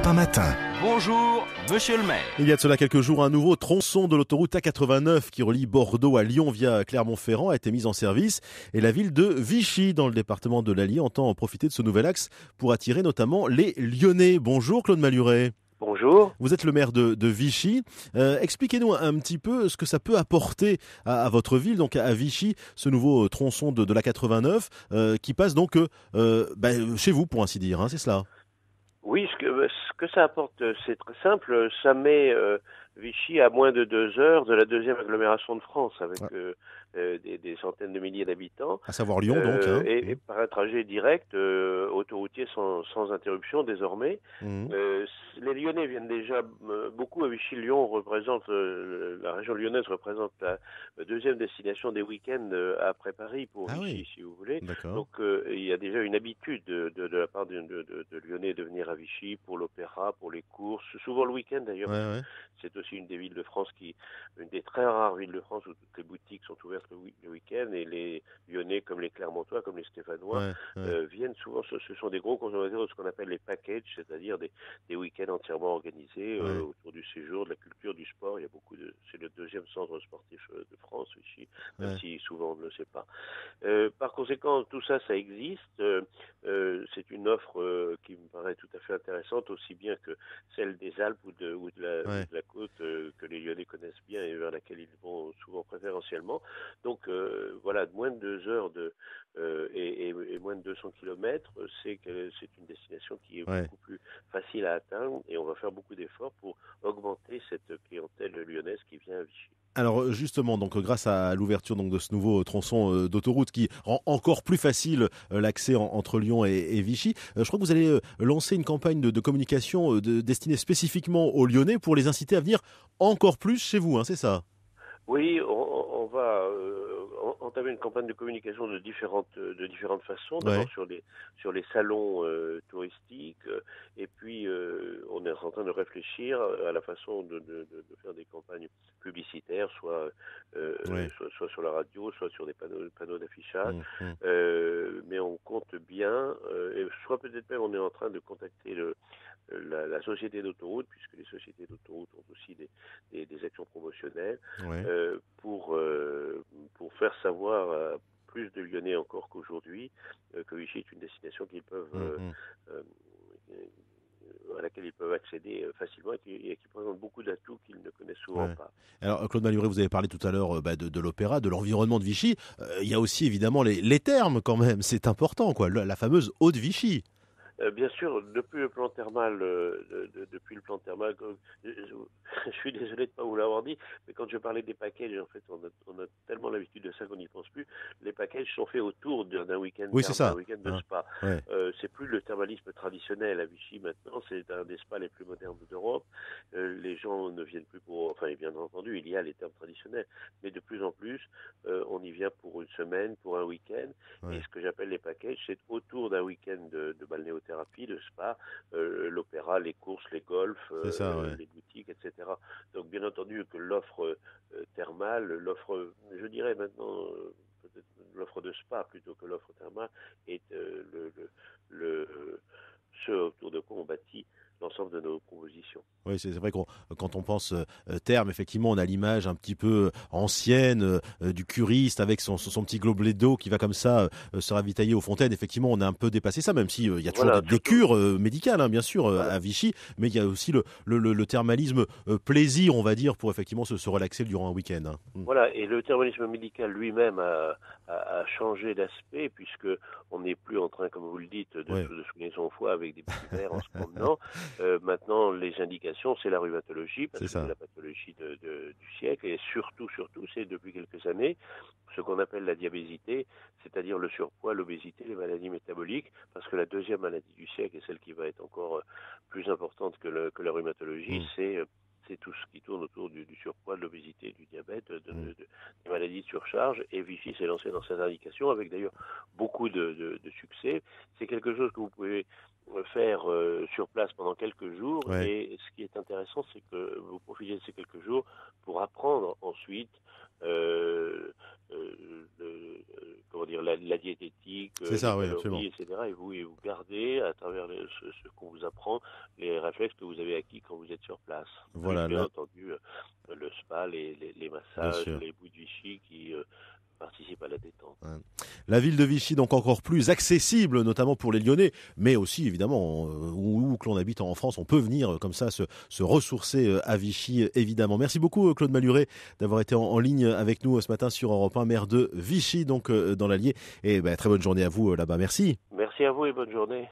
Europe 1 matin. Bonjour, monsieur le maire. Il y a de cela quelques jours, un nouveau tronçon de l'autoroute A89 qui relie Bordeaux à Lyon via Clermont-Ferrand a été mis en service et la ville de Vichy, dans le département de l'Allier, entend en profiter de ce nouvel axe pour attirer notamment les Lyonnais. Bonjour Claude Maluret. Bonjour. Vous êtes le maire de Vichy. Expliquez-nous un petit peu ce que ça peut apporter à votre ville, donc à Vichy, ce nouveau tronçon de l'A89 qui passe donc chez vous, pour ainsi dire, hein, c'est cela? Oui, ce que ça apporte, c'est très simple. Ça met Vichy à moins de 2 heures de la deuxième agglomération de France, avec des centaines de milliers d'habitants. À savoir Lyon, donc. Hein. Et par un trajet direct, autoroutier sans interruption désormais. Les Lyonnais viennent déjà beaucoup à Vichy. Lyon représente, la région lyonnaise représente la deuxième destination des week-ends après Paris pour Vichy, si vous voulez. D'accord. Donc il y a déjà une habitude de la part de Lyonnais de venir à Vichy pour l'opéra, pour les courses, souvent le week-end d'ailleurs. Ouais. C'est aussi une des villes de France une des très rares villes de France où toutes les boutiques sont ouvertes le week-end, et les Lyonnais comme les Clermontois, comme les Stéphanois viennent souvent. Ce sont des gros consommateurs de ce qu'on appelle les packages, c'est-à-dire des week-ends entièrement organisés autour du séjour, de la culture, du sport. Il y a c'est le deuxième centre sportif de France, Vichy, même si souvent on ne le sait pas. Par conséquent, tout ça existe. C'est une offre qui me paraît tout à fait intéressante, aussi bien que celle des Alpes ou de la côte que les Lyonnais connaissent bien et vers laquelle ils vont souvent préférentiellement. Donc voilà, moins de 2 heures et moins de 200 kilomètres, c'est une destination qui est beaucoup plus facile à atteindre, et on va faire beaucoup d'efforts pour augmenter cette clientèle lyonnaise qui vient à Vichy. Alors justement, donc grâce à l'ouverture donc de ce nouveau tronçon d'autoroute qui rend encore plus facile l'accès entre Lyon et Vichy, je crois que vous allez lancer une campagne de communication destinée spécifiquement aux Lyonnais pour les inciter à venir encore plus chez vous, hein, c'est ça? Oui, on va entamer une campagne de communication de différentes façons. D'abord sur les salons touristiques, et puis on est en train de réfléchir à la façon de faire des campagnes publicitaires, soit sur la radio, soit sur des panneaux d'affichage. Mais on compte bien, et soit peut-être même on est en train de contacter la société d'autoroute, puisque les sociétés d'autoroute ont aussi des actions promotionnelles, pour faire savoir à plus de Lyonnais encore qu'aujourd'hui que Vichy est une destination à laquelle ils peuvent accéder facilement, et qui présente beaucoup d'atouts qu'ils ne connaissent souvent pas. Alors Claude Maluret, vous avez parlé tout à l'heure de l'opéra, de l'environnement de Vichy. Il y a aussi évidemment les thermes quand même, c'est important, quoi. La fameuse Haute-Vichy. Bien sûr, depuis le plan thermal, je suis désolé de ne pas vous l'avoir dit, mais quand je parlais des packages, en fait, on a tellement l'habitude de ça qu'on n'y pense plus. Les packages sont faits autour d'un week-end d'un week-end de spa. C'est plus le thermalisme traditionnel à Vichy maintenant, c'est un des spas les plus modernes d'Europe. Les gens ne viennent plus et bien entendu, il y a les termes traditionnels, mais de plus en plus, on y vient pour une semaine, pour un week-end, et ce que j'appelle les packages, c'est autour d'un week-end de balnéothérapie, de spa, l'opéra, les courses, les golfs, les boutiques, etc. Donc bien entendu que l'offre thermale, je dirais maintenant, peut-être l'offre de spa plutôt que l'offre thermale, est ce autour de quoi on bâtit l'ensemble de nos propositions. Oui, c'est vrai quand on pense terme, effectivement, on a l'image un petit peu ancienne du curiste avec son petit gobelet d'eau qui va comme ça se ravitailler aux fontaines. Effectivement, on a un peu dépassé ça, même s'il y a toujours des cures médicales, hein, bien sûr, à Vichy, mais il y a aussi le thermalisme plaisir, on va dire, pour effectivement se relaxer durant un week-end. Hein. Voilà, et le thermalisme médical lui-même a changé d'aspect, puisque on n'est plus en train, comme vous le dites, de soigner son foie avec des petits verres en se promenant. Maintenant, les indications, c'est la rhumatologie, parce que c'est la pathologie du siècle, et surtout, c'est depuis quelques années ce qu'on appelle la diabésité, c'est-à-dire le surpoids, l'obésité, les maladies métaboliques, parce que la deuxième maladie du siècle, et celle qui va être encore plus importante que la rhumatologie, c'est tout ce qui tourne autour du surpoids, de l'obésité, du diabète, des maladies de surcharge. Et Vichy s'est lancé dans cette indication, avec d'ailleurs beaucoup de succès. C'est quelque chose que vous pouvez faire sur place pendant quelques jours. Ouais. Et ce qui est intéressant, c'est que vous profitez de ces quelques jours pour apprendre ensuite comment dire, la diététique, C'est ça, les oui, absolument. calories, etc. Et vous gardez, à travers ce qu'on vous apprend, les réflexes que vous avez acquis quand vous êtes sur place. Voilà, Avec, bien entendu, le spa, les massages, sûr. les bouts de Vichy qui participent à la détente. Ouais. La ville de Vichy, donc encore plus accessible, notamment pour les Lyonnais, mais aussi évidemment où que l'on habite en France, on peut venir comme ça se ressourcer à Vichy, évidemment. Merci beaucoup Claude Maluret d'avoir été en ligne avec nous ce matin sur Europe 1, maire de Vichy, donc dans l'Allier. Et très bonne journée à vous là-bas. Merci. Merci à vous et bonne journée.